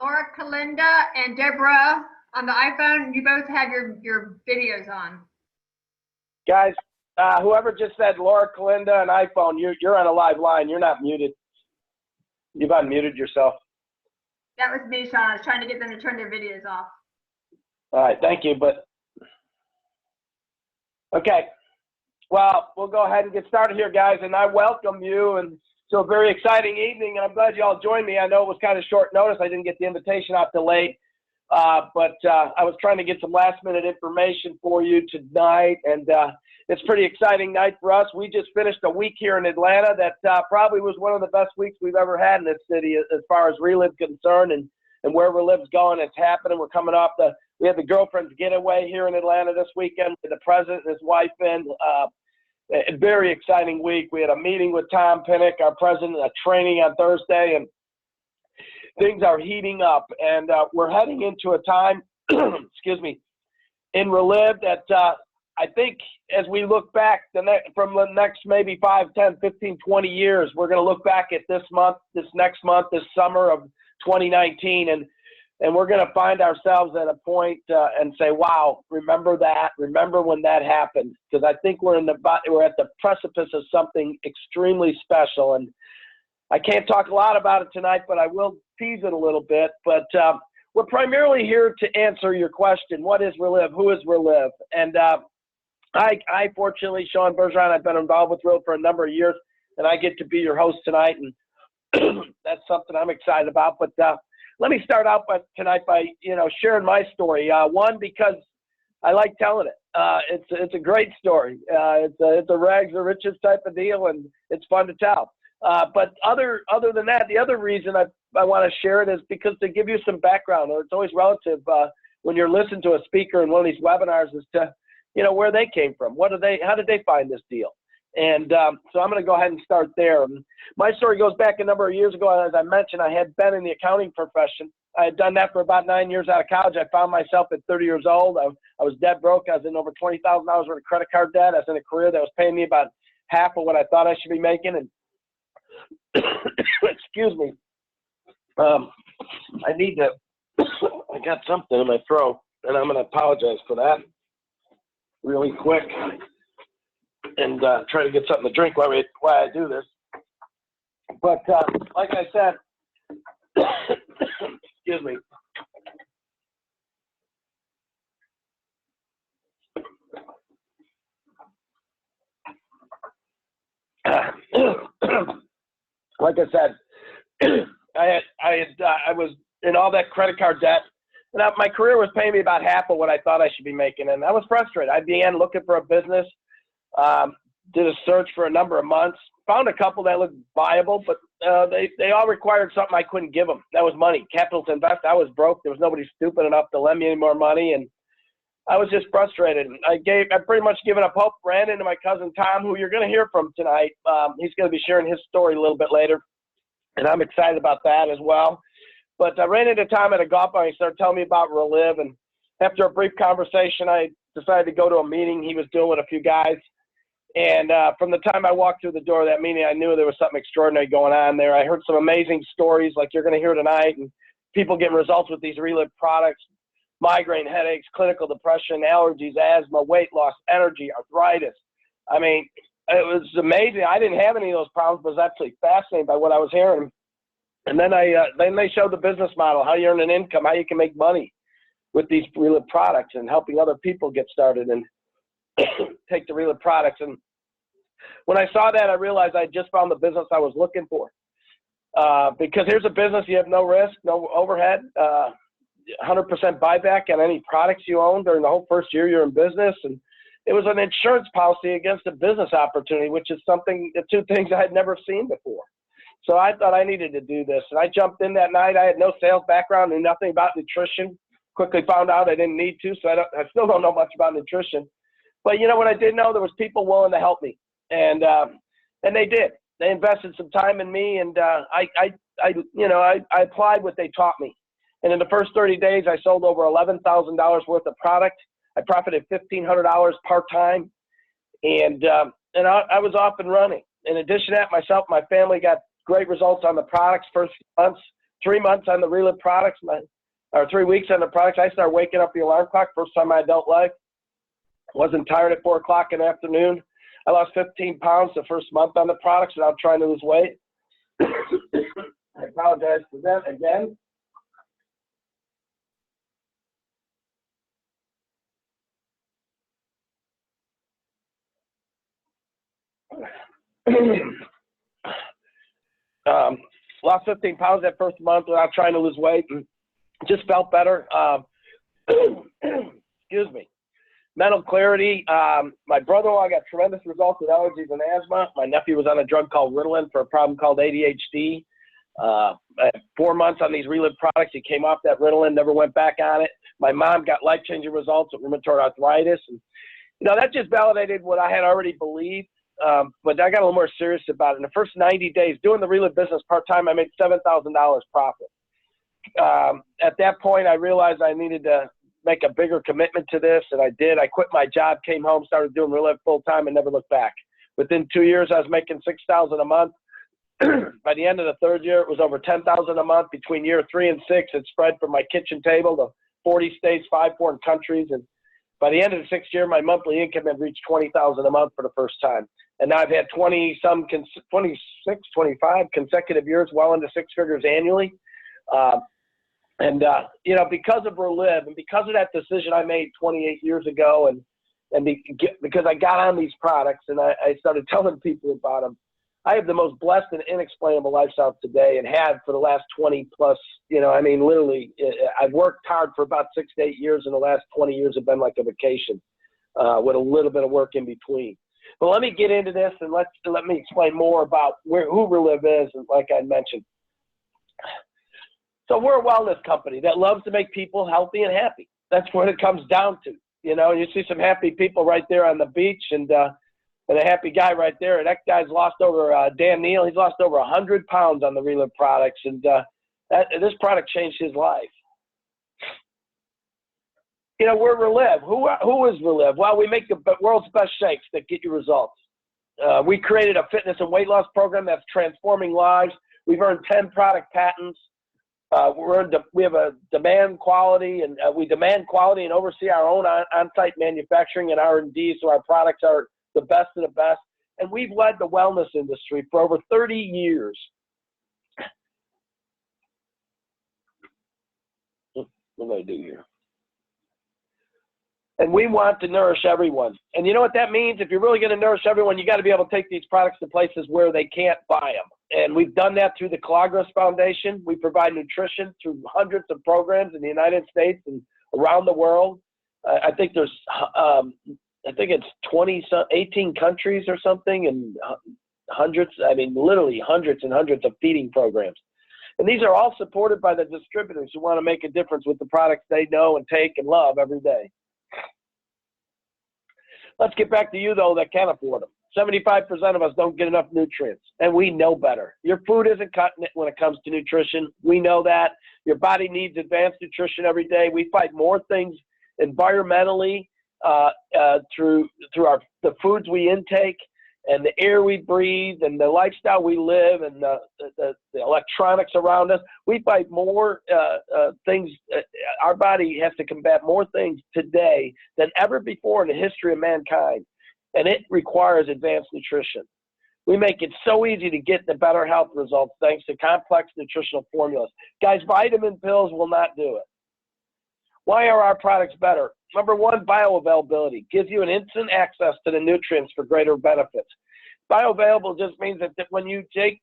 Laura, Kalinda, and Deborah on the iPhone. You both have your videos on. Guys, whoever just said Laura, Kalinda, and iPhone, you're on a live line. You're not muted. You've unmuted yourself. That was me, Shawn. I was trying to get them to turn their videos off. All right, thank you. But okay, well, we'll go ahead and get started here, guys. And I welcome you and to a very exciting evening. And I'm glad you all joined me. I know it was kind of short notice. I didn't get the invitation out till late, but I was trying to get some last-minute information for you tonight. And it's a pretty exciting night for us. We just finished a week here in Atlanta that probably was one of the best weeks we've ever had in this city as far as Reliv concerned and where Reliv's going. It's happening. We're coming off we had the girlfriend's getaway here in Atlanta this weekend with the president and his wife in. A very exciting week. We had a meeting with Tom Pinnock, our president, a training on Thursday, and things are heating up. And we're heading into a time, excuse me, in Reliv that I think as we look back from the next maybe 5, 10, 15, 20 years, we're going to look back at this month, this next month, this summer of 2019, and we're going to find ourselves at a point and say, wow, remember that, remember when that happened, because I think we're at the precipice of something extremely special. And I can't talk a lot about it tonight, but I will tease it a little bit. But we're primarily here to answer your question: what is Reliv? Who is Reliv? And I fortunately, Shawn Bergeron, I've been involved with Reliv for a number of years, and I get to be your host tonight, and that's something I'm excited about. But let me start out tonight by sharing my story. One, because I like telling it. It's a great story. It's a rags to riches type of deal, and it's fun to tell. But other than that, the other reason I want to share it is because to give you some background, or it's always relative when you're listening to a speaker in one of these webinars, is to where they came from. How did they find this deal? And so I'm going to go ahead and start there. My story goes back a number of years ago. As I mentioned, I had been in the accounting profession. I had done that for about 9 years out of college. I found myself at 30 years old. I was dead broke. I was in over $20,000 worth of credit card debt. I was in a career that was paying me about half of what I thought I should be making. And excuse me, I got something in my throat, and I'm going to apologize for that really quick and try to get something to drink while I do this. But like I said, excuse me. Like I said, I was in all that credit card debt, and my career was paying me about half of what I thought I should be making, and I was frustrated. I began looking for a business, did a search for a number of months, found a couple that looked viable, but they all required something I couldn't give them. That was money, capital to invest. I was broke. There was nobody stupid enough to lend me any more money, and I was just frustrated. I pretty much given up hope. Ran into my cousin Tom, who you're going to hear from tonight. He's going to be sharing his story a little bit later, and I'm excited about that as well. But I ran into Tom at a golf bar. He started telling me about Reliv, and after a brief conversation, I decided to go to a meeting he was doing with a few guys. And from the time I walked through the door of that meeting, I knew there was something extraordinary going on there. I heard some amazing stories like you're going to hear tonight, and people getting results with these Reliv products: migraine, headaches, clinical depression, allergies, asthma, weight loss, energy, arthritis. I mean, it was amazing. I didn't have any of those problems, but I was absolutely fascinated by what I was hearing. And then they showed the business model, how you earn an income, how you can make money with these Reliv products, and helping other people get started and take the Reliv products. And when I saw that, I realized I just found the business I was looking for. Because here's a business: you have no risk, no overhead, 100% buyback on any products you own during the whole first year you're in business. And it was an insurance policy against a business opportunity, which is the two things I had never seen before. So I thought I needed to do this. And I jumped in that night. I had no sales background, knew nothing about nutrition. Quickly found out I didn't need to, so I still don't know much about nutrition. But what I did know, there was people willing to help me. And they did. They invested some time in me, and I applied what they taught me. And in the first 30 days, I sold over $11,000 worth of product. I profited $1,500 part-time, and I was off and running. In addition to that, myself and my family got great results on the products first few months. 3 months on the Reliv products, or 3 weeks on the products, I started waking up the alarm clock. First time in my adult life. Wasn't tired at 4 o'clock in the afternoon. I lost 15 pounds the first month on the products without trying to lose weight. I apologize for that again. Lost 15 pounds that first month without trying to lose weight, and just felt better. Excuse me. Mental clarity. My brother-in-law got tremendous results with allergies and asthma. My nephew was on a drug called Reliv for a problem called ADHD. 4 months on these Reliv products, he came off that Ritalin, never went back on it. My mom got life-changing results with rheumatoid arthritis, and that just validated what I had already believed. But I got a little more serious about it. In the first 90 days, doing the Reliv business part-time, I made $7,000 profit. At that point, I realized I needed to make a bigger commitment to this, and I did. I quit my job, came home, started doing Reliv full-time, and never looked back. Within 2 years, I was making $6,000 a month. By the end of the third year, it was over $10,000 a month. Between year 3 and 6, it spread from my kitchen table to 40 states, 5 foreign countries, and by the end of the 6th year, my monthly income had reached $20,000 a month for the first time. And now I've had 26, 25 consecutive years, well into 6 figures annually. Because of Reliv and because of that decision I made 28 years ago, and because I got on these products and I started telling people about them, I have the most blessed and inexplainable lifestyle today, and have for the last 20 plus, literally, I've worked hard for about 6 to 8 years, and the last 20 years have been like a vacation with a little bit of work in between. But let me get into this, and let me explain more about who Reliv is, and like I mentioned. So we're a wellness company that loves to make people healthy and happy. That's what it comes down to. You see some happy people right there on the beach, and a happy guy right there. And that guy's lost over, Dan Neal, he's lost over 100 pounds on the Reliv products, and this product changed his life. We're Reliv. Who is Reliv? Well, we make the world's best shakes that get you results. We created a fitness and weight loss program that's transforming lives. We've earned 10 product patents. We have a demand quality, and we demand quality and oversee our own on-site manufacturing and R&D, so our products are the best of the best. And we've led the wellness industry for over 30 years. What do I do here? And we want to nourish everyone. And you know what that means? If you're really going to nourish everyone, you got to be able to take these products to places where they can't buy them. And we've done that through the Calagros Foundation. We provide nutrition through hundreds of programs in the United States and around the world. I think it's 18 countries or something, and literally hundreds and hundreds of feeding programs. And these are all supported by the distributors who want to make a difference with the products they know and take and love every day. Let's get back to you, though, that can afford them. 75% of us don't get enough nutrients, and we know better. Your food isn't cutting it when it comes to nutrition. We know that. Your body needs advanced nutrition every day. We fight more things environmentally through the foods we intake and the air we breathe and the lifestyle we live and the electronics around us. We fight more things. Our body has to combat more things today than ever before in the history of mankind, and it requires advanced nutrition. We make it so easy to get the better health results thanks to complex nutritional formulas. Guys, vitamin pills will not do it. Why are our products better? Number one, bioavailability. Gives you an instant access to the nutrients for greater benefits. Bioavailable just means that when you take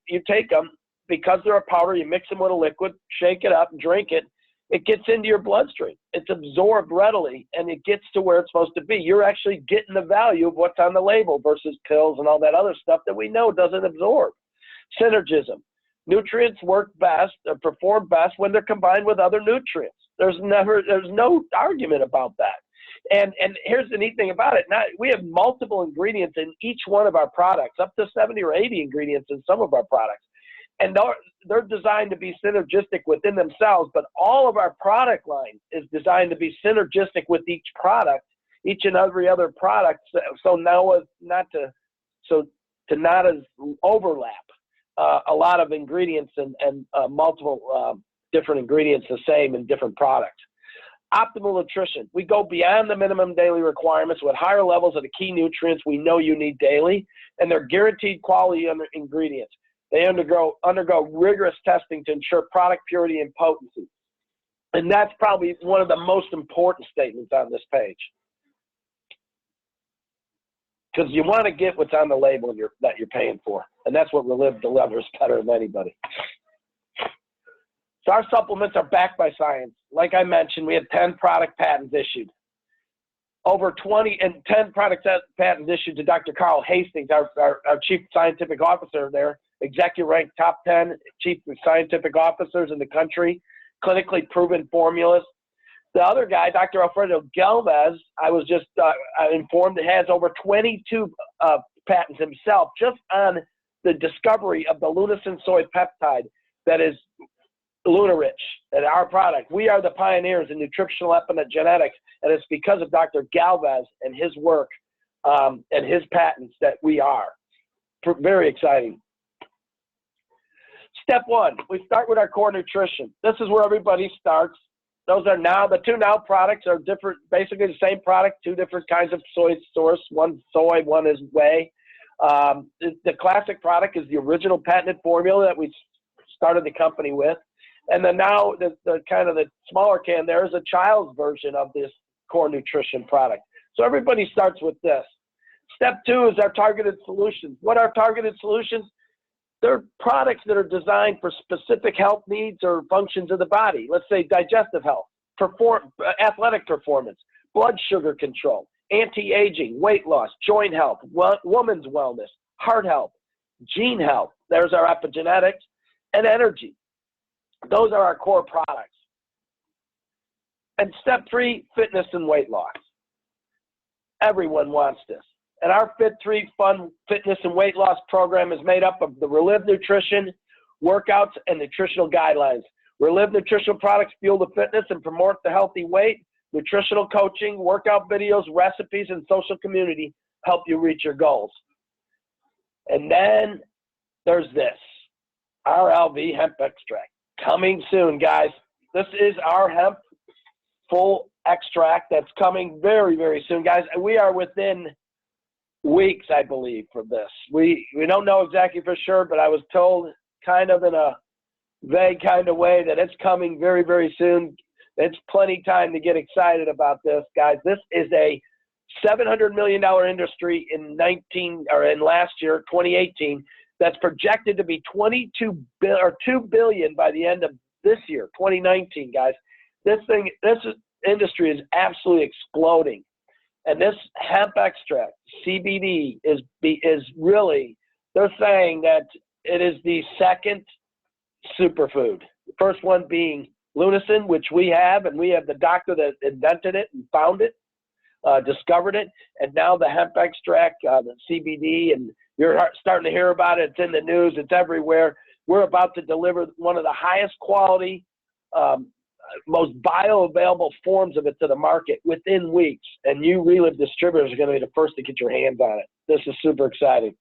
them, because they're a powder, you mix them with a liquid, shake it up, drink it, it gets into your bloodstream. It's absorbed readily, and it gets to where it's supposed to be. You're actually getting the value of what's on the label versus pills and all that other stuff that we know doesn't absorb. Synergism. Nutrients work best or perform best when they're combined with other nutrients. There's no argument about that. And here's the neat thing about it. Now, we have multiple ingredients in each one of our products, up to 70 or 80 ingredients in some of our products. And they're designed to be synergistic within themselves, but all of our product line is designed to be synergistic with each product, each and every other product, so now not to overlap a lot of ingredients and multiple different ingredients the same in different products. Optimal nutrition. We go beyond the minimum daily requirements with higher levels of the key nutrients we know you need daily, and they're guaranteed quality ingredients. They undergo rigorous testing to ensure product purity and potency. And that's probably one of the most important statements on this page. Because you want to get what's on the label that you're paying for. And that's what Reliv delivers better than anybody. So our supplements are backed by science. Like I mentioned, we have 10 product patents issued. Over 20 and 10 product patents issued to Dr. Carl Hastings, our chief scientific officer there, executive ranked top 10 chief scientific officers in the country, clinically proven formulas. The other guy, Dr. Alfredo Galvez, I was just informed, has over 22 patents himself just on the discovery of the lunacin soy peptide that is LunaRich and our product. We are the pioneers in nutritional epigenetics, and it's because of Dr. Galvez and his work and his patents that we are. Very exciting. Step one, we start with our core nutrition. This is where everybody starts. Those are now, the two now products are different, basically the same product, two different kinds of soy source, one soy, one is whey. The classic product is the original patented formula that we started the company with. And then now the kind of the smaller can there is a child's version of this core nutrition product. So everybody starts with this. Step two is our targeted solutions. What are targeted solutions? They're products that are designed for specific health needs or functions of the body. Let's say digestive health, athletic performance, blood sugar control, anti-aging, weight loss, joint health, woman's wellness, heart health, gene health. There's our epigenetics, and energy. Those are our core products. And step three, fitness and weight loss. Everyone wants this. And our Fit3 Fun Fitness and Weight Loss program is made up of the Reliv nutrition, workouts, and nutritional guidelines. Reliv nutritional products fuel the fitness and promote the healthy weight. Nutritional coaching, workout videos, recipes, and social community help you reach your goals. And then there's this, our LV hemp extract. Coming soon, guys. This is our hemp full extract that's coming very, very soon, guys. We are within weeks, I believe, from this. We don't know exactly for sure, but I was told kind of in a vague kind of way that it's coming very, very soon. It's plenty time to get excited about this, guys. This is a $700 million industry in last year, 2018. That's projected to be $2 billion by the end of this year, 2019, guys. This industry is absolutely exploding. And this hemp extract, CBD, is really, they're saying that it is the second superfood. The first one being lunacin, which we have, and we have the doctor that invented it and found it, discovered it, and now the hemp extract, the CBD, and you're starting to hear about it. It's in the news. It's everywhere. We're about to deliver one of the highest quality, most bioavailable forms of it to the market within weeks. And you Reliv distributors are going to be the first to get your hands on it. This is super exciting.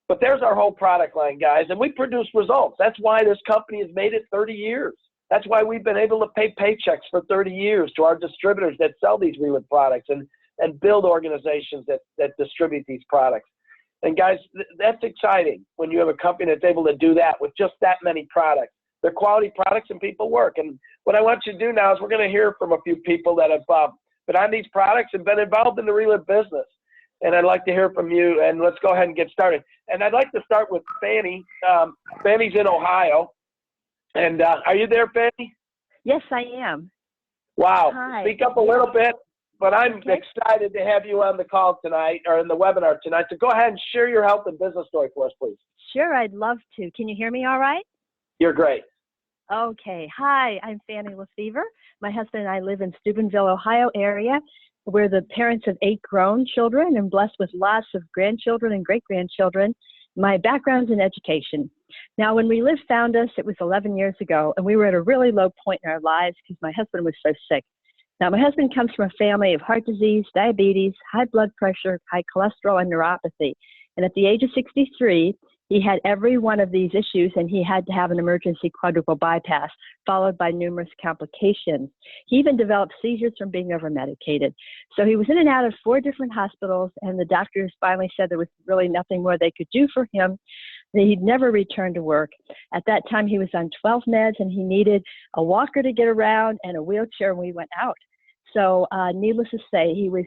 But there's our whole product line, guys, and we produce results. That's why this company has made it 30 years. That's why we've been able to pay paychecks for 30 years to our distributors that sell these Reliv products and build organizations that distribute these products. And guys, that's exciting when you have a company that's able to do that with just that many products. They're quality products and people work. And what I want you to do now is we're going to hear from a few people that have been on these products and been involved in the Reliv business. And I'd like to hear from you, and let's go ahead and get started. And I'd like to start with Fanny. Fanny's in Ohio. And are you there, Fanny? Yes, I am. Wow. Hi. Speak up a little bit, but I'm excited to have you on the call tonight, or in the webinar tonight. So go ahead and share your health and business story for us, please. Sure, I'd love to. Can you hear me all right? You're great. Okay. Hi, I'm Fanny Lefevre. My husband and I live in Steubenville, Ohio area. We're the parents of 8 grown children and blessed with lots of grandchildren and great-grandchildren. My background's in education. Now, when Reliv found us, it was 11 years ago, and we were at a really low point in our lives because my husband was so sick. Now, my husband comes from a family of heart disease, diabetes, high blood pressure, high cholesterol, and neuropathy. And at the age of 63, He had every one of these issues, and he had to have an emergency quadruple bypass, followed by numerous complications. He even developed seizures from being over-medicated. So he was in and out of 4 different hospitals, and the doctors finally said there was really nothing more they could do for him. He'd never returned to work. At that time, he was on 12 meds, and he needed a walker to get around and a wheelchair, and we went out. So needless to say, he was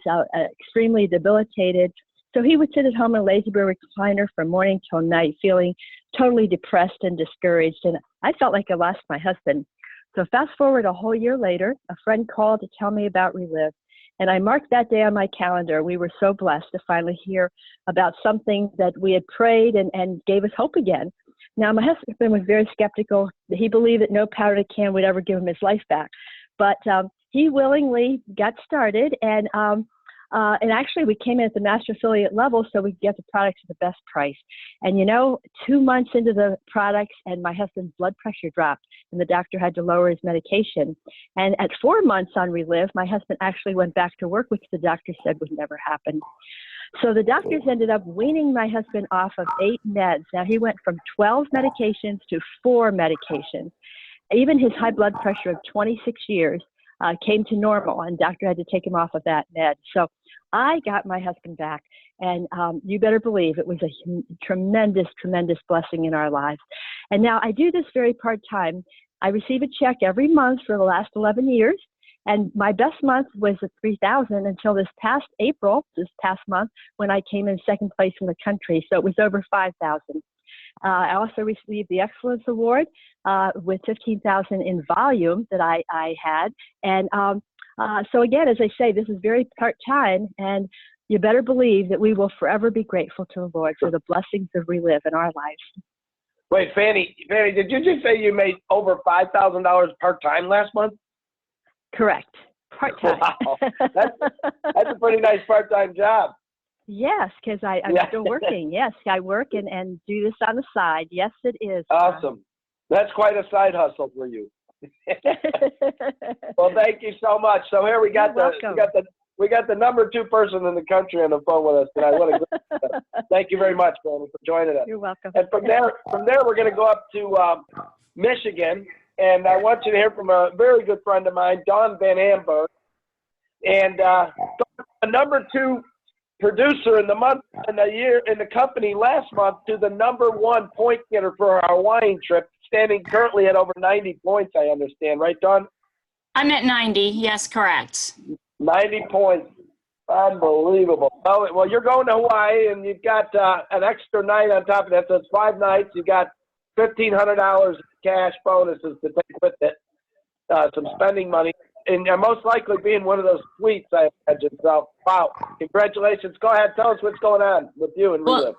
extremely debilitated. So he would sit at home in a lazy boy recliner from morning till night, feeling totally depressed and discouraged. And I felt like I lost my husband. So fast forward a whole year later, a friend called to tell me about Reliv. And I marked that day on my calendar. We were so blessed to finally hear about something that we had prayed and gave us hope again. Now, my husband was very skeptical. He believed that no powder can would ever give him his life back. But he willingly got started, and actually we came in at the master affiliate level so we could get the products at the best price. And 2 months into the products, and my husband's blood pressure dropped, and the doctor had to lower his medication. And at 4 months on Reliv, my husband actually went back to work, which the doctor said would never happen. So the doctors ended up weaning my husband off of 8 meds. Now he went from 12 medications to 4 medications. Even his high blood pressure of 26 years came to normal, and doctor had to take him off of that med. So I got my husband back, and you better believe it was a tremendous, tremendous blessing in our lives. And now I do this very part-time. I receive a check every month for the last 11 years, and my best month was at $3,000 until this past month, when I came in second place in the country. So it was over $5,000. I also received the Excellence Award with $15,000 in volume that I had. And so again, as I say, this is very part-time, and you better believe that we will forever be grateful to the Lord for the blessings of Reliv in our lives. Wait, Fanny, did you just say you made over $5,000 part-time last month? Correct. Part-time. Wow. That's a pretty nice part-time job. Yes, because I'm still working. Yes, I work and do this on the side. Yes, it is. Awesome. That's quite a side hustle for you. Well, thank you so much. So here we got the number 2 person in the country on the phone with us tonight. What a great Thank you very much, Fanny, for joining us. You're welcome. And from there we're going to go up to Michigan, and I want you to hear from a very good friend of mine, Dawn Van Amberg, and a number 2 producer in the company last month, to the number 1 point getter for our Hawaiian trip, standing currently at over 90 points, I understand. Right, Dawn? I'm at 90. Yes, correct. 90 points. Unbelievable. Well, you're going to Hawaii, and you've got an extra night on top of that. So it's 5 nights. You got $1,500 cash bonuses to take with it, some spending money. And you're most likely be in one of those suites, I imagine. So, wow, congratulations. Go ahead, tell us what's going on with you and Reliv.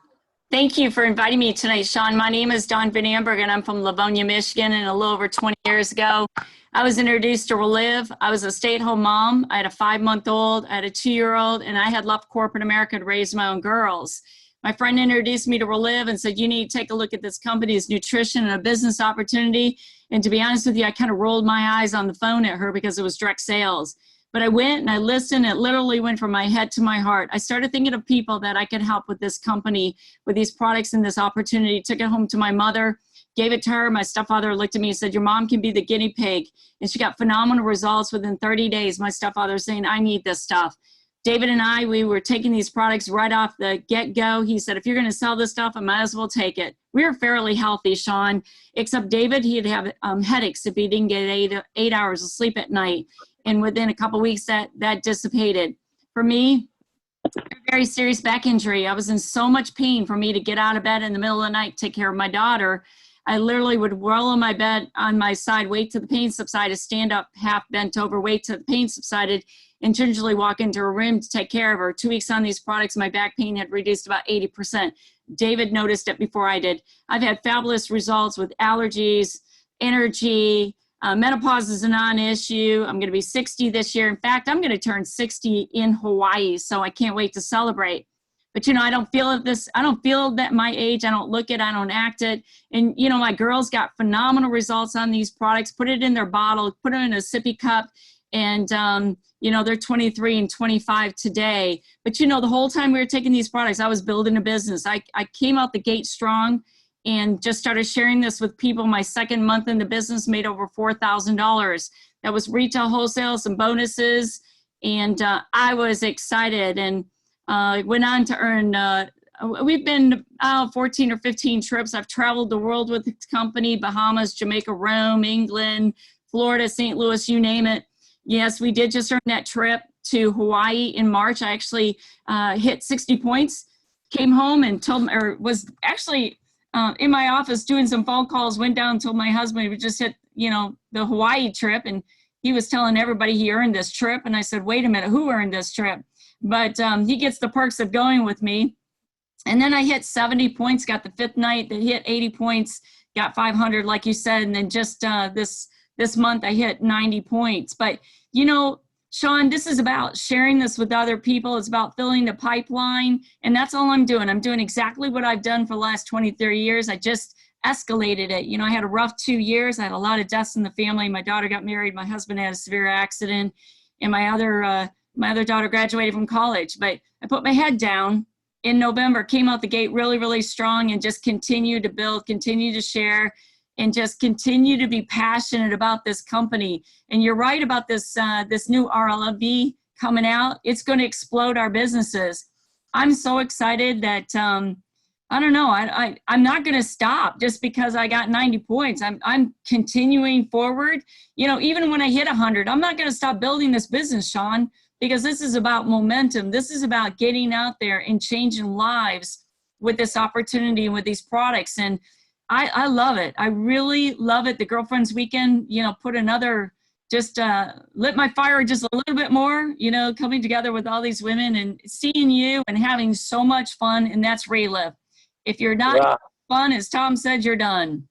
Thank you for inviting me tonight, Shawn. My name is Dawn Van Amberg, and I'm from Livonia, Michigan. And a little over 20 years ago, I was introduced to Reliv. I was a stay-at-home mom. I had a 5-month-old, I had a 2-year-old, and I had left corporate America to raise my own girls. My friend introduced me to Reliv and said, you need to take a look at this company's nutrition and a business opportunity. And to be honest with you, I kind of rolled my eyes on the phone at her because it was direct sales. But I went and I listened. It literally went from my head to my heart. I started thinking of people that I could help with this company, with these products and this opportunity. Took it home to my mother, gave it to her. My stepfather looked at me and said, your mom can be the guinea pig. And she got phenomenal results within 30 days. My stepfather saying, I need this stuff. David and I, we were taking these products right off the get-go. He said, if you're going to sell this stuff, I might as well take it. We were fairly healthy, Shawn, except David, he'd have headaches if he didn't get 8 hours of sleep at night. And within a couple of weeks, that dissipated. For me, very serious back injury. I was in so much pain for me to get out of bed in the middle of the night, take care of my daughter. I literally would roll on my bed on my side, wait till the pain subsided, stand up, half bent over, wait till the pain subsided, and gingerly walk into a room to take care of her. 2 weeks on these products, my back pain had reduced about 80%. David noticed it before I did. I've had fabulous results with allergies, energy, menopause is a non-issue. I'm going to be 60 this year. In fact, I'm going to turn 60 in Hawaii, so I can't wait to celebrate. But, you know, I don't feel that my age. I don't look it. I don't act it. And, you know, my girls got phenomenal results on these products, put it in their bottle, put it in a sippy cup, and You know, they're 23 and 25 today. But, you know, the whole time we were taking these products, I was building a business. I came out the gate strong and just started sharing this with people. My second month in the business made over $4,000. That was retail, wholesale, some bonuses. And I was excited, and went on to earn, we've been 14 or 15 trips. I've traveled the world with the company: Bahamas, Jamaica, Rome, England, Florida, St. Louis, you name it. Yes, we did just earn that trip to Hawaii in March. I actually hit 60 points, came home and was actually in my office doing some phone calls, went down and told my husband we just hit, you know, the Hawaii trip, and he was telling everybody he earned this trip. And I said, wait a minute, who earned this trip? But he gets the perks of going with me. And then I hit 70 points, got the fifth night that hit 80 points, got 500, like you said. And then just this month I hit 90 points. But, you know, Shawn, this is about sharing this with other people. It's about filling the pipeline. And that's all I'm doing. I'm doing exactly what I've done for the last 20, 30 years. I just escalated it. You know, I had a rough 2 years. I had a lot of deaths in the family. My daughter got married. My husband had a severe accident. And my other daughter graduated from college. But I put my head down in November, came out the gate really, really strong, and just continue to build, continue to share, and just continue to be passionate about this company. And you're right about this, this new RLV coming out. It's going to explode our businesses. I'm so excited that, I don't know, I'm not going to stop just because I got 90 points. I'm continuing forward. You know, even when I hit 100, I'm not going to stop building this business, Shawn, because this is about momentum. This is about getting out there and changing lives with this opportunity and with these products. And I love it. I really love it. The Girlfriends Weekend, you know, put another, just lit my fire just a little bit more, you know, coming together with all these women and seeing you and having so much fun. And that's Reliv. If you're not fun, as Tom said, you're done.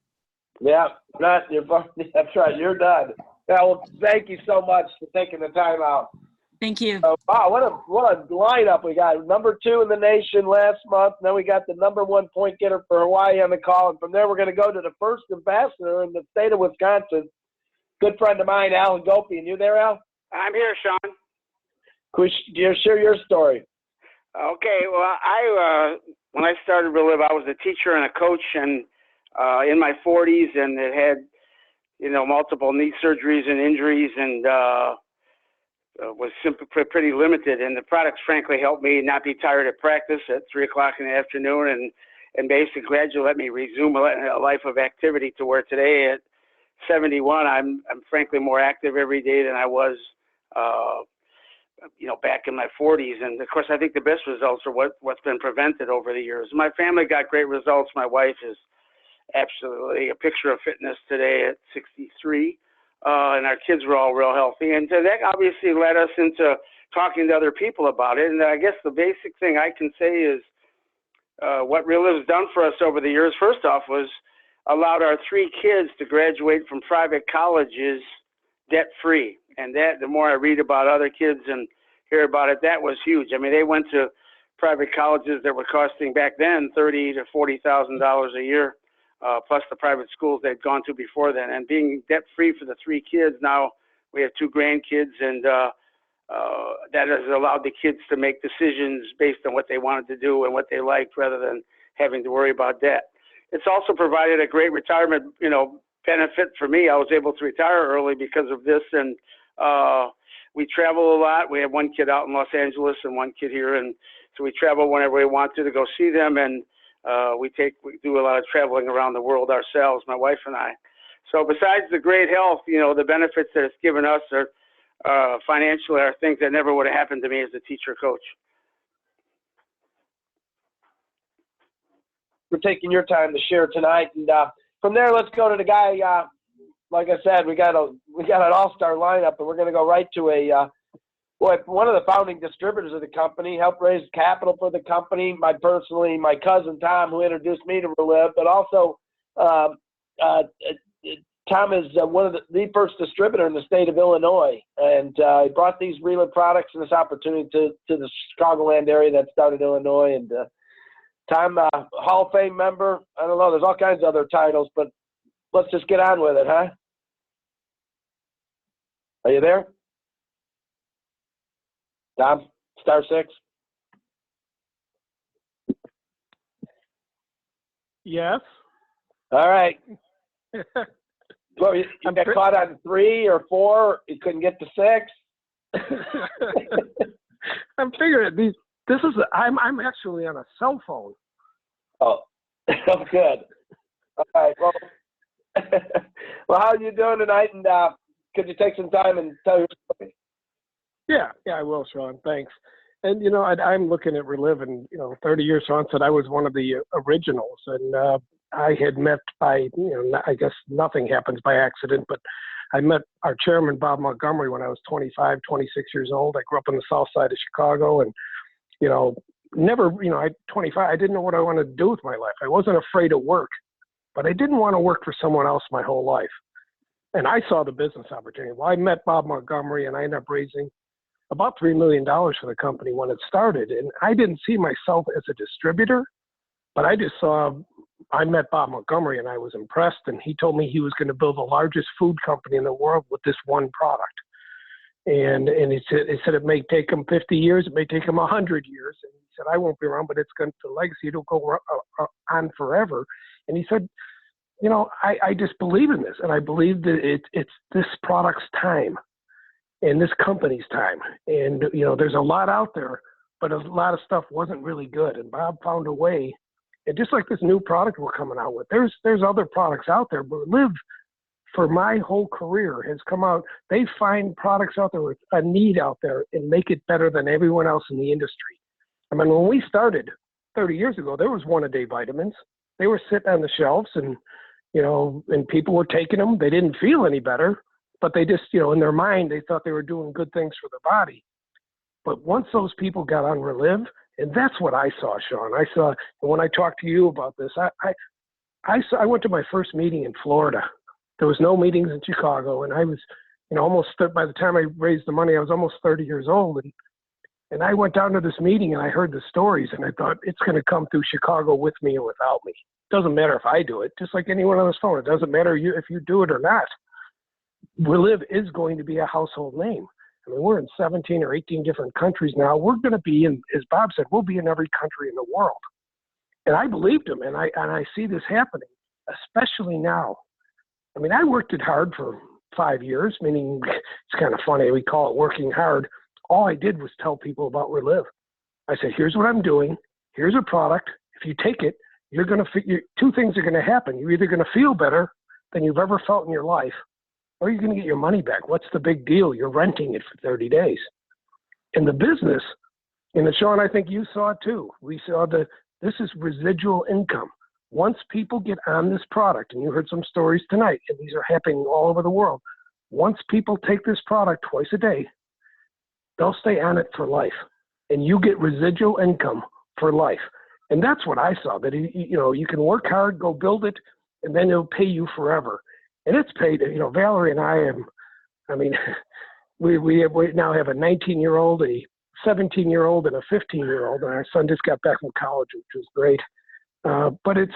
Yeah, that's right. You're done. Yeah, well, thank you so much for taking the time out. Thank you. Wow, what a lineup we got. Number 2 in the nation last month. Then we got the number 1 point getter for Hawaii on the call. And from there, we're going to go to the first ambassador in the state of Wisconsin. Good friend of mine, Alan Gopi. And you there, Al? I'm here, Shawn. Could you share your story? Okay, well, when I started Reliv, I was a teacher and a coach, and in my 40s, and it had, you know, multiple knee surgeries and injuries, and was simply pretty limited. And the products, frankly, helped me not be tired at practice at 3 o'clock in the afternoon, and basically gradually let me resume a life of activity to where today at 71, I'm frankly more active every day than I was, you know, back in my 40s. And of course, I think the best results are what's been prevented over the years. My family got great results. My wife is absolutely a picture of fitness today at 63. And our kids were all real healthy. And so that obviously led us into talking to other people about it. And I guess the basic thing I can say is what Reliv's done for us over the years, first off, was allowed our 3 kids to graduate from private colleges debt-free. And that, the more I read about other kids and hear about it, that was huge. I mean, they went to private colleges that were costing back then $30,000 to $40,000 a year. Plus the private schools they'd gone to before then. And being debt-free for the 3 kids, now we have 2 grandkids, and that has allowed the kids to make decisions based on what they wanted to do and what they liked rather than having to worry about debt. It's also provided a great retirement, you know, benefit for me. I was able to retire early because of this, and we travel a lot. We have 1 kid out in Los Angeles and 1 kid here, and so we travel whenever we want to go see them, and we do a lot of traveling around the world ourselves, my wife and I. So besides the great health, you know, the benefits that it's given us are financially are things that never would have happened to me as a teacher coach. For taking your time to share tonight, and from there, let's go to the guy. Like I said, we got an all-star lineup, and we're going to go right to one of the founding distributors of the company, helped raise capital for the company. My cousin Tom, who introduced me to Reliv, but also Tom is one of the first distributor in the state of Illinois, and he brought these Reliv products and this opportunity to the Chicagoland area that started Illinois. And Tom, Hall of Fame member. I don't know. There's all kinds of other titles, but let's just get on with it, huh? Are you there? Tom, star 6. Yes. All right. Well, you got caught on 3 or 4. You couldn't get to 6. I'm figuring I'm actually on a cell phone. Oh, oh, good. All right. Well, well, how are you doing tonight? And could you take some time and tell your story? Yeah, I will, Shawn. Thanks. And, I'm looking at Reliv, and, 30 years, Shawn said I was one of the originals. And I had met by, I guess nothing happens by accident, but I met our chairman, Bob Montgomery, when I was 25, 26 years old. I grew up on the south side of Chicago, and, never, 25, I didn't know what I wanted to do with my life. I wasn't afraid of work, but I didn't want to work for someone else my whole life. And I saw the business opportunity. Well, I met Bob Montgomery, and I ended up raising about $3 million for the company when it started. And I didn't see myself as a distributor, but I met Bob Montgomery, and I was impressed. And he told me he was going to build the largest food company in the world with this one product. And he said it may take him 50 years, it may take him 100 years. And he said, I won't be around, but it's going to, the legacy, it'll go on forever. And he said, I just believe in this, and I believe that it's this product's time and this company's time. And, there's a lot out there, but a lot of stuff wasn't really good. And Bob found a way. And just like this new product we're coming out with, there's other products out there, but Reliv, for my whole career, has come out. They find products out there with a need out there and make it better than everyone else in the industry. I mean, when we started 30 years ago, there was one-a-day vitamins. They were sitting on the shelves, and, and people were taking them. They didn't feel any better, but they just, in their mind, they thought they were doing good things for their body. But once those people got on Reliv, and that's what I saw, Shawn. I saw, and when I talked to you about this, I went to my first meeting in Florida. There was no meetings in Chicago, and I was, by the time I raised the money, I was almost 30 years old. And I went down to this meeting, and I heard the stories, and I thought, it's going to come through Chicago with me or without me. It doesn't matter if I do it, just like anyone on this phone. It doesn't matter if you do it or not. Reliv is going to be a household name. I mean, we're in 17 or 18 different countries now. We're going to be in, as Bob said, we'll be in every country in the world. And I believed him, and I see this happening, especially now. I mean, I worked it hard for 5 years, meaning it's kind of funny. We call it working hard. All I did was tell people about Reliv. I said, here's what I'm doing. Here's a product. If you take it, you're going to, 2 things are going to happen. You're either going to feel better than you've ever felt in your life, or you're going to get your money back. What's the big deal? You're renting it for 30 days. In the business, Shawn, I think you saw it too. We saw this is residual income. Once people get on this product, and you heard some stories tonight, and these are happening all over the world. Once people take this product twice a day, they'll stay on it for life, and you get residual income for life. And that's what I saw, that, you can work hard, go build it, and then it'll pay you forever. And it's paid, Valerie and we now have a 19-year-old, a 17-year-old, and a 15-year-old, and our son just got back from college, which was great. But it's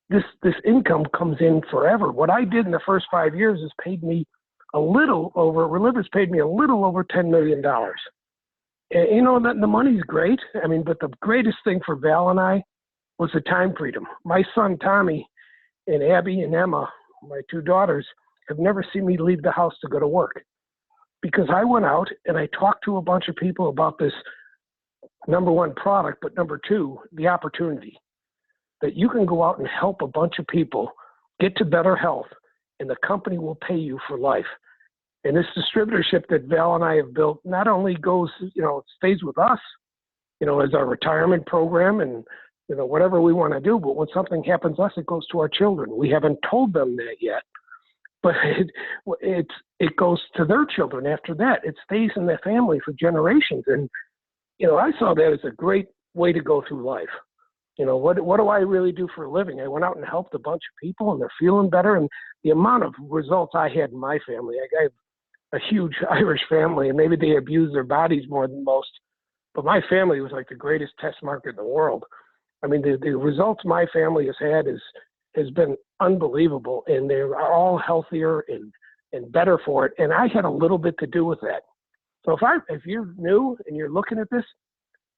this income comes in forever. What I did in the first 5 years has paid me Reliv has paid me a little over $10 million. And, the money's great. I mean, but the greatest thing for Val and I was the time freedom. My son, Tommy, and Abby and Emma, my 2 daughters, have never seen me leave the house to go to work, because I went out and I talked to a bunch of people about this, number 1, product, but number 2, the opportunity that you can go out and help a bunch of people get to better health, and the company will pay you for life. And this distributorship that Val and I have built not only goes, stays with us, as our retirement program and, whatever we want to do, but when something happens to us, it goes to our children. We haven't told them that yet, but it goes to their children after that. It stays in their family for generations. And, I saw that as a great way to go through life. What do I really do for a living? I went out and helped a bunch of people, and they're feeling better. And the amount of results I had in my family, I have a huge Irish family, and maybe they abuse their bodies more than most, but my family was like the greatest test market in the world. I mean, the results my family has had has been unbelievable, and they are all healthier and better for it. And I had a little bit to do with that. So if you're new and you're looking at this,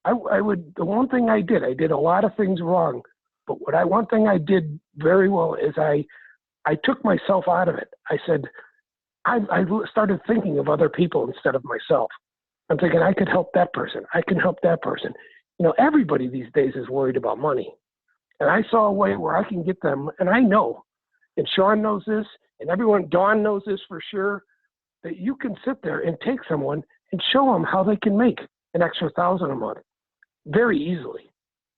I would, the one thing I did a lot of things wrong, but one thing I did very well is I took myself out of it. I said, I started thinking of other people instead of myself. I'm thinking I could help that person. I can help that person. You know, everybody these days is worried about money. And I saw a way where I can get them, and I know, and Shawn knows this, and everyone, Dawn knows this for sure, that you can sit there and take someone and show them how they can make an extra $1,000 a month very easily,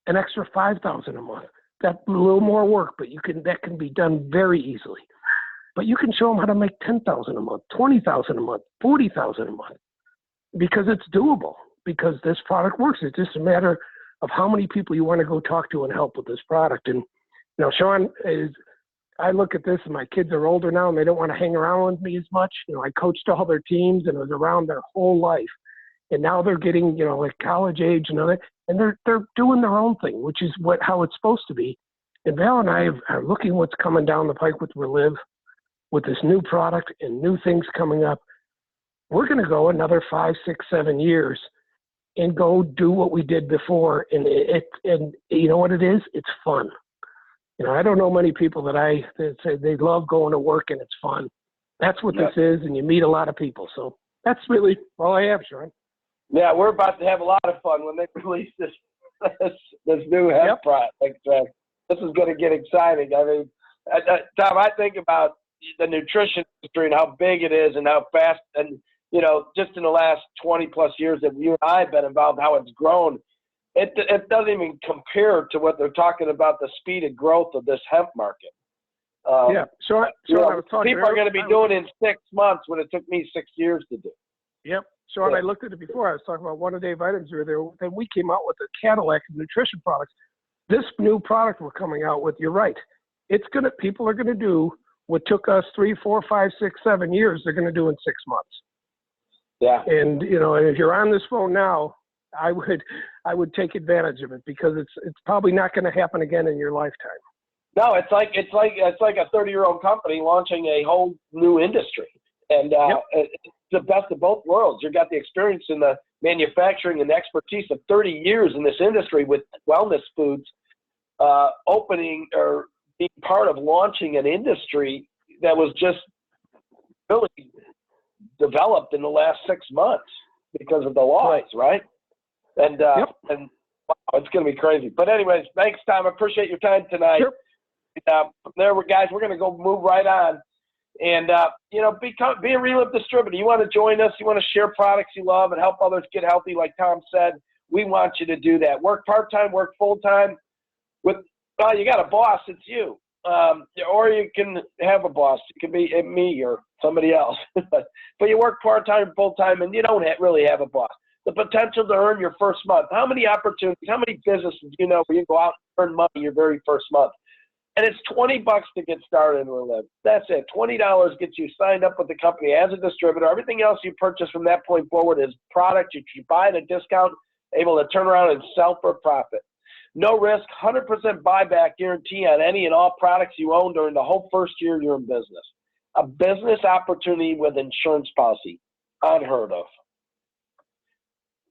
an extra $5,000 a month. That's a little more work, but that can be done very easily. But you can show them how to make $10,000 a month, $20,000 a month, $40,000 a month, because it's doable, because this product works. It's just a matter of how many people you want to go talk to and help with this product. And, you know, Shawn, I look at this, and my kids are older now, and they don't want to hang around with me as much. You know, I coached all their teams, and I was around their whole life. And now they're getting, you know, like college age and all that, and they're doing their own thing, which is how it's supposed to be. And Val and I are looking what's coming down the pike with Reliv, with this new product and new things coming up. We're going to go another 5, 6, 7 years and go do what we did before. And you know what it is? It's fun. You know, I don't know many people that say they love going to work and it's fun. That's what this is, and you meet a lot of people. So that's really all I have, Shawn. Yeah, we're about to have a lot of fun when they release this new hemp product. This is going to get exciting. I mean, Tom, I think about the nutrition industry and how big it is and how fast, and, you know, just in the last 20 plus years that you and I have been involved, how it's grown. It doesn't even compare to what they're talking about, the speed of growth of this hemp market. So I was talking. People are going to be doing it in 6 months when it took me 6 years to do. Yep. Shawn, I looked at it before. I was talking about One A Day Vitamins. We were there. Then we came out with a Cadillac of nutrition products. This new product we're coming out with, you're right. People are going to do what took us 3, 4, 5, 6, 7 years. They're going to do in 6 months. Yeah. And, you know, if you're on this phone now, I would take advantage of it, because it's probably not going to happen again in your lifetime. No, it's like a 30-year-old company launching a whole new industry. And it's the best of both worlds. You've got the experience in the manufacturing and the expertise of 30 years in this industry with wellness foods, opening or being part of launching an industry that was just really developed in the last 6 months because of the laws, right? And wow, it's going to be crazy. But anyways, thanks, Tom. I appreciate your time tonight. Sure. Guys, we're going to move right on. And, you know, be a Reliv distributor. You want to join us, you want to share products you love and help others get healthy, like Tom said, we want you to do that. Work part-time, work full-time. You got a boss, it's you. Or you can have a boss. It can be me or somebody else. But you work part-time, full-time, and you don't really have a boss. The potential to earn your first month. How many opportunities, how many businesses do you know where you go out and earn money your very first month? And it's $20 to get started in Reliv. That's it. $20 gets you signed up with the company as a distributor. Everything else you purchase from that point forward is product you buy at a discount, able to turn around and sell for a profit. No risk, 100% buyback guarantee on any and all products you own during the whole first year you're in business. A business opportunity with insurance policy. Unheard of.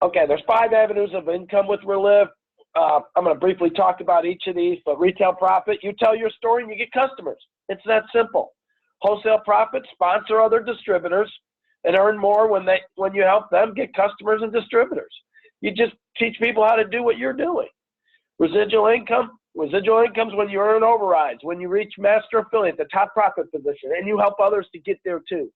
Okay, there's 5 avenues of income with Reliv. I'm going to briefly talk about each of these, but retail profit, you tell your story and you get customers. It's that simple. Wholesale profit, sponsor other distributors and earn more when you help them get customers and distributors. You just teach people how to do what you're doing. Residual income is when you earn overrides, when you reach master affiliate, the top profit position, and you help others to get there too.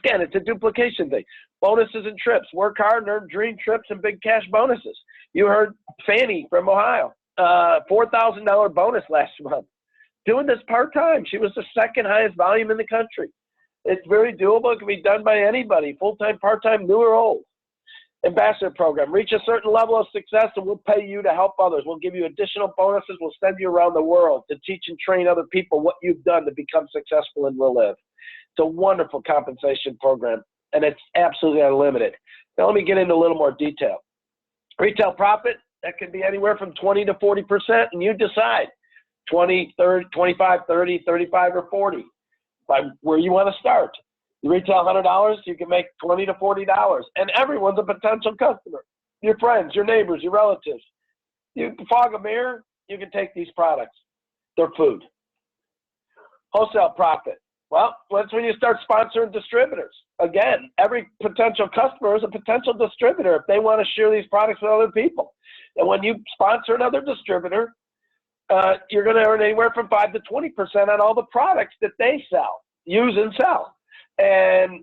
Again, it's a duplication thing. Bonuses and trips. Work hard and earn dream trips and big cash bonuses. You heard Fanny from Ohio, $4,000 bonus last month. Doing this part-time. She was the second highest volume in the country. It's very doable. It can be done by anybody, full-time, part-time, new or old. Ambassador program. Reach a certain level of success and we'll pay you to help others. We'll give you additional bonuses. We'll send you around the world to teach and train other people what you've done to become successful in Reliv. It's a wonderful compensation program, and it's absolutely unlimited. Now, let me get into a little more detail. Retail profit, that can be anywhere from 20 to 40%, and you decide 20, 30, 25, 30, 35, or 40 by where you want to start. You retail $100, you can make $20 to $40, and everyone's a potential customer. Your friends, your neighbors, your relatives. You fog a mirror, you can take these products. They're food. Wholesale profit. Well, that's when you start sponsoring distributors. Again, every potential customer is a potential distributor if they want to share these products with other people. And when you sponsor another distributor, you're going to earn anywhere from 5 to 20% on all the products that they sell, use and sell. And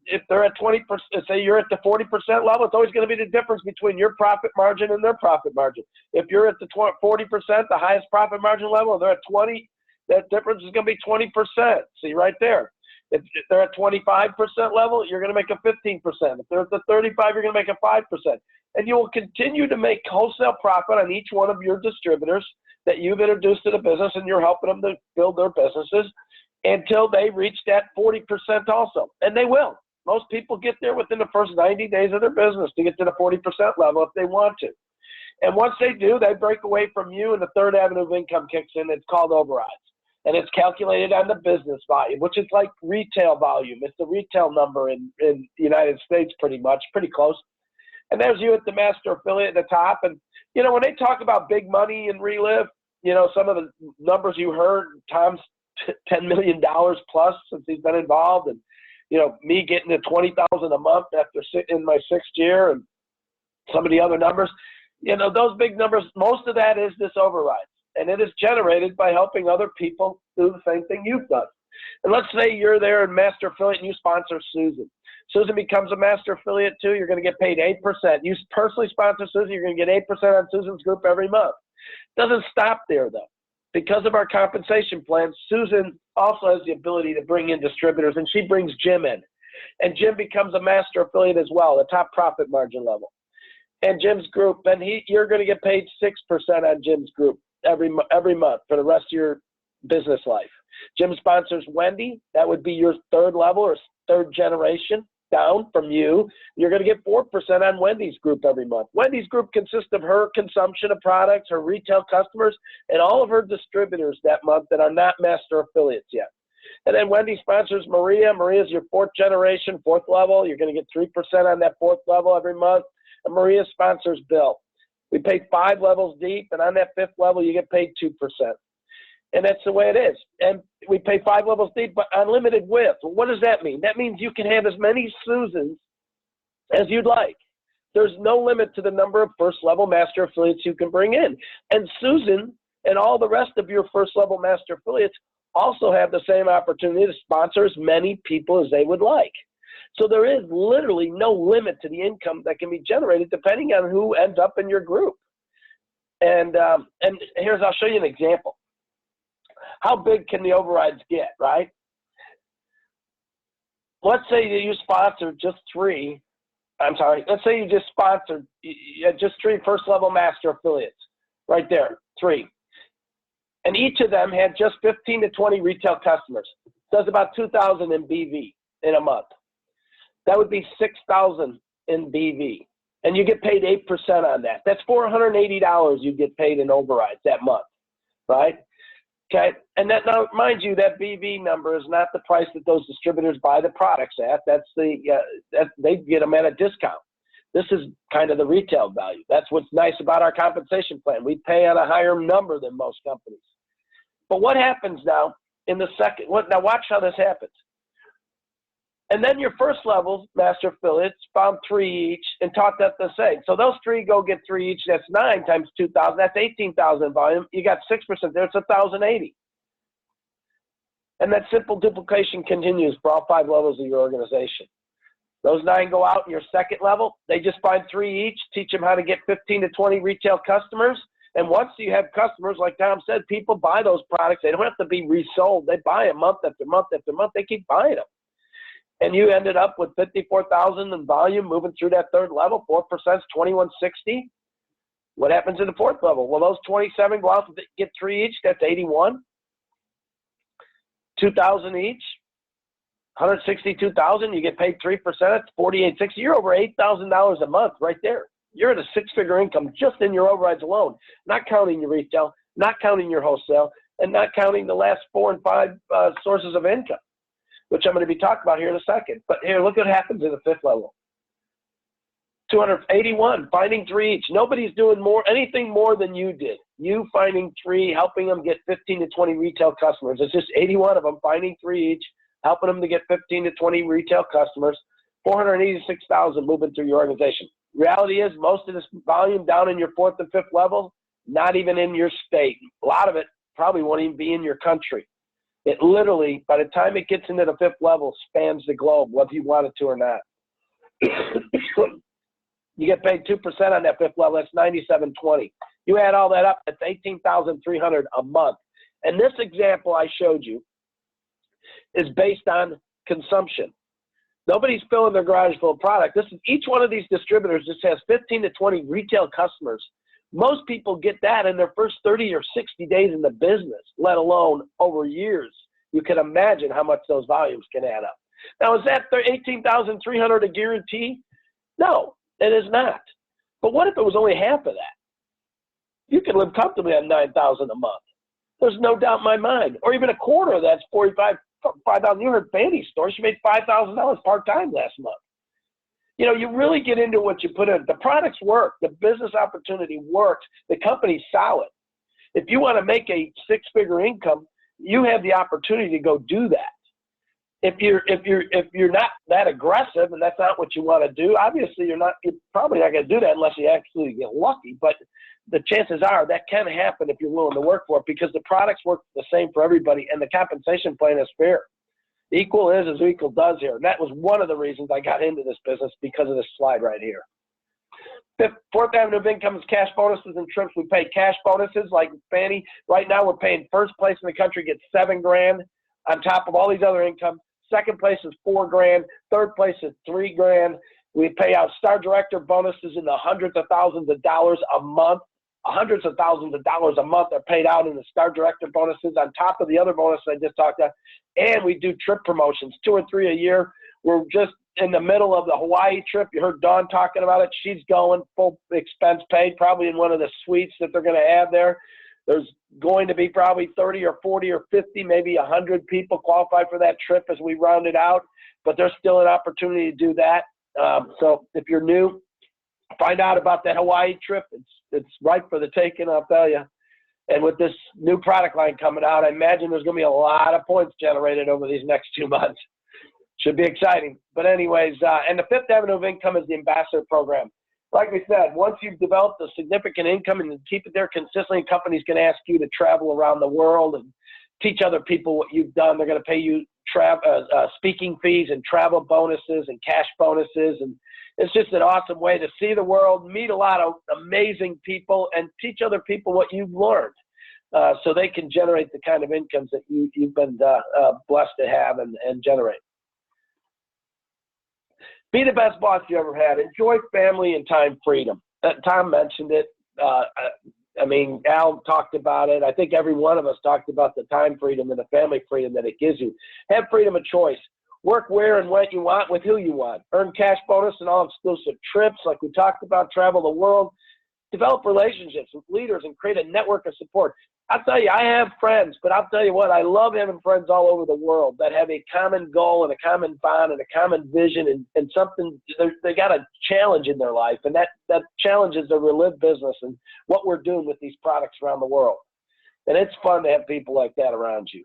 if they're at 20%, say you're at the 40% level, it's always going to be the difference between your profit margin and their profit margin. If you're at the 40%, the highest profit margin level, they're at 20, that difference is going to be 20%. See right there. If they're at 25% level, you're going to make a 15%. If they're at the 35, you're going to make a 5%. And you will continue to make wholesale profit on each one of your distributors that you've introduced to the business, and you're helping them to build their businesses until they reach that 40% also. And they will. Most people get there within the first 90 days of their business to get to the 40% level if they want to. And once they do, they break away from you, and the third avenue of income kicks in. It's called overrides. And it's calculated on the business volume, which is like retail volume. It's the retail number in the United States pretty much, pretty close. And there's you at the master affiliate at the top. And, you know, when they talk about big money and Reliv, you know, some of the numbers you heard, Tom's $10 million plus since he's been involved. And, you know, me getting to $20,000 a month after in my 6th year, and some of the other numbers, you know, those big numbers, most of that is this override. And it is generated by helping other people do the same thing you've done. And let's say you're there in master affiliate and you sponsor Susan. Susan becomes a master affiliate too. You're going to get paid 8%. You personally sponsor Susan, you're going to get 8% on Susan's group every month. Doesn't stop there though. Because of our compensation plan, Susan also has the ability to bring in distributors, and she brings Jim in. And Jim becomes a master affiliate as well, the top profit margin level. And Jim's group, and you're going to get paid 6% on Jim's group every month for the rest of your business life. Jim sponsors Wendy. That would be your third level or third generation down from you. You're going to get 4% on Wendy's group every month. Wendy's group consists of her consumption of products, her retail customers, and all of her distributors that month that are not master affiliates yet. And then Wendy sponsors Maria. Maria's your 4th generation, 4th level. You're going to get 3% on that 4th level every month. And Maria sponsors Bill. We pay 5 levels deep, and on that 5th level, you get paid 2%. And that's the way it is. And we pay 5 levels deep, but unlimited width. Well, what does that mean? That means you can have as many Susans as you'd like. There's no limit to the number of first-level master affiliates you can bring in. And Susan and all the rest of your first-level master affiliates also have the same opportunity to sponsor as many people as they would like. So there is literally no limit to the income that can be generated depending on who ends up in your group. And here's, I'll show you an example. How big can the overrides get, right? Let's say you sponsor just 3. Let's say you just sponsored just 3 first-level master affiliates, right there, 3. And each of them had just 15 to 20 retail customers. Does about 2,000 in BV in a month. That would be 6,000 in BV. And you get paid 8% on that. That's $480 you get paid in overrides that month, right? Okay, and that, now mind you, that BV number is not the price that those distributors buy the products at. That's they get them at a discount. This is kind of the retail value. That's what's nice about our compensation plan. We pay on a higher number than most companies. But what happens now in the second? Now watch how this happens. And then your first levels master affiliates found 3 each and taught that the same. So those 3 go get 3 each. That's 9 times 2,000. That's 18,000 volume. You got 6% there. It's 1,080. And that simple duplication continues for all 5 levels of your organization. Those 9 go out in your second level. They just find 3 each, teach them how to get 15 to 20 retail customers. And once you have customers, like Tom said, people buy those products. They don't have to be resold. They buy them month after month after month. They keep buying them. And you ended up with 54,000 in volume moving through that third level. 4% is 2,160. What happens in the fourth level? Well, those 27 go out to get 3 each. That's 81. 2,000 each. 162,000. You get paid 3%. That's 4860. You're over $8,000 a month right there. You're at a 6-figure income just in your overrides alone, not counting your retail, not counting your wholesale, and not counting the last 4 and 5 sources of income. which I'm going to be talking about here in a second. But here, look what happens in the fifth level. 281, finding 3 each. Nobody's doing anything more than you did. You finding 3, helping them get 15 to 20 retail customers. It's just 81 of them, finding 3 each, helping them to get 15 to 20 retail customers, 486,000 moving through your organization. Reality is most of this volume down in your 4th and 5th level, not even in your state. A lot of it probably won't even be in your country. It literally, by the time it gets into the 5th level, spans the globe, whether you want it to or not. You get paid 2% on that 5th level, that's $97.20. You add all that up, that's $18,300 a month. And this example I showed you is based on consumption. Nobody's filling their garage full of product. Each one of these distributors just has 15 to 20 retail customers. Most people get that in their first 30 or 60 days in the business, let alone over years. You can imagine how much those volumes can add up. Now, is that $18,300 a guarantee? No, it is not. But what if it was only half of that? You can live comfortably on $9,000 a month. There's no doubt in my mind. Or even a quarter of that's $5,000. You heard Fanny's story. She made $5,000 part-time last month. You know, you really get into what you put in. The products work. The business opportunity works. The company's solid. If you want to make a 6-figure income, you have the opportunity to go do that. If you're not that aggressive and that's not what you want to do, obviously you're probably not going to do that unless you actually get lucky. But the chances are that can happen if you're willing to work for it, because the products work the same for everybody and the compensation plan is fair. Equal is as equal does here. And that was one of the reasons I got into this business, because of this slide right here. Fourth avenue of income is cash bonuses and trips. We pay cash bonuses like Fanny. Right now we're paying first place in the country gets $7,000 on top of all these other income. Second place is $4,000. Third place is $3,000. We pay out star director bonuses in the hundreds of thousands of dollars a month. Hundreds of thousands of dollars a month are paid out in the star director bonuses on top of the other bonuses I just talked about. And we do trip promotions, 2 or 3 a year. We're just in the middle of the Hawaii trip. You heard Dawn talking about it. She's going full expense paid, probably in one of the suites that they're going to have there. There's going to be probably 30 or 40 or 50, maybe 100 people qualify for that trip as we round it out. But there's still an opportunity to do that. So if you're new, find out about that Hawaii trip. It's ripe for the taking, I'll tell you. And with this new product line coming out, I imagine there's going to be a lot of points generated over these next 2 months. Should be exciting. But anyways, and the fifth avenue of income is the ambassador program. Like we said, once you've developed a significant income and keep it there consistently, companies can ask you to travel around the world and teach other people what you've done. They're going to pay you speaking fees and travel bonuses and cash bonuses. And it's just an awesome way to see the world, meet a lot of amazing people, and teach other people what you've learned, so they can generate the kind of incomes that you've been blessed to have and generate. Be the best boss you ever had. Enjoy family and time freedom. Tom mentioned it. I mean, Al talked about it. I think every one of us talked about the time freedom and the family freedom that it gives you. Have freedom of choice. Work where and when you want with who you want. Earn cash bonus and all exclusive trips like we talked about. Travel the world. Develop relationships with leaders and create a network of support. I'll tell you, I have friends, but I'll tell you what, I love having friends all over the world that have a common goal and a common bond and a common vision and something. They got a challenge in their life, and that challenge is the Reliv business and what we're doing with these products around the world. And it's fun to have people like that around you.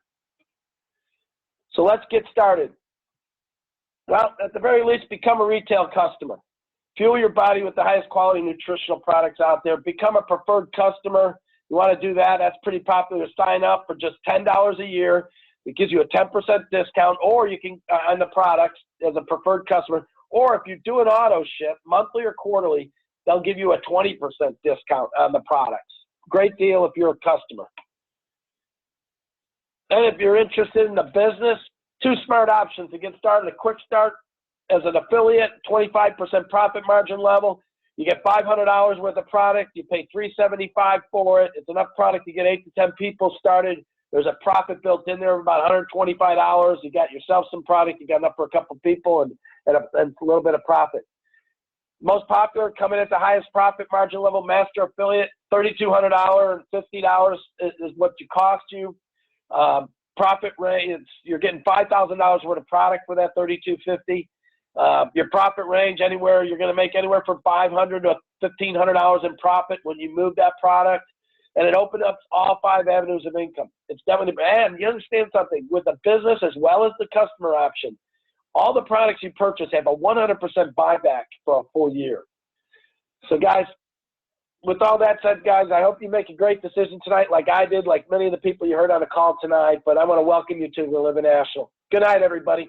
So let's get started. Well, at the very least, become a retail customer. Fuel your body with the highest quality nutritional products out there. Become a preferred customer. You want to do that? That's pretty popular. Sign up for just $10 a year. It gives you a 10% discount, or you can on the products as a preferred customer. Or if you do an auto ship, monthly or quarterly, they'll give you a 20% discount on the products. Great deal if you're a customer. And if you're interested in the business, 2 smart options to get started. A quick start as an affiliate, 25% profit margin level. You get $500 worth of product. You pay $375 for it. It's enough product to get 8 to 10 people started. There's a profit built in there of about $125. You got yourself some product. You got enough for a couple people and a little bit of profit. Most popular, coming at the highest profit margin level, master affiliate, $3,200 and $50 is what you cost you. profit range, you're getting $5,000 worth of product for that $3,250. Your profit range anywhere, you're going to make anywhere from $500 to $1,500 in profit when you move that product. And it opens up all 5 avenues of income. It's definitely, and you understand something, with the business as well as the customer option, all the products you purchase have a 100% buyback for a full year. So guys, with all that said, guys, I hope you make a great decision tonight like I did, like many of the people you heard on the call tonight, but I want to welcome you to Reliv National. Good night, everybody.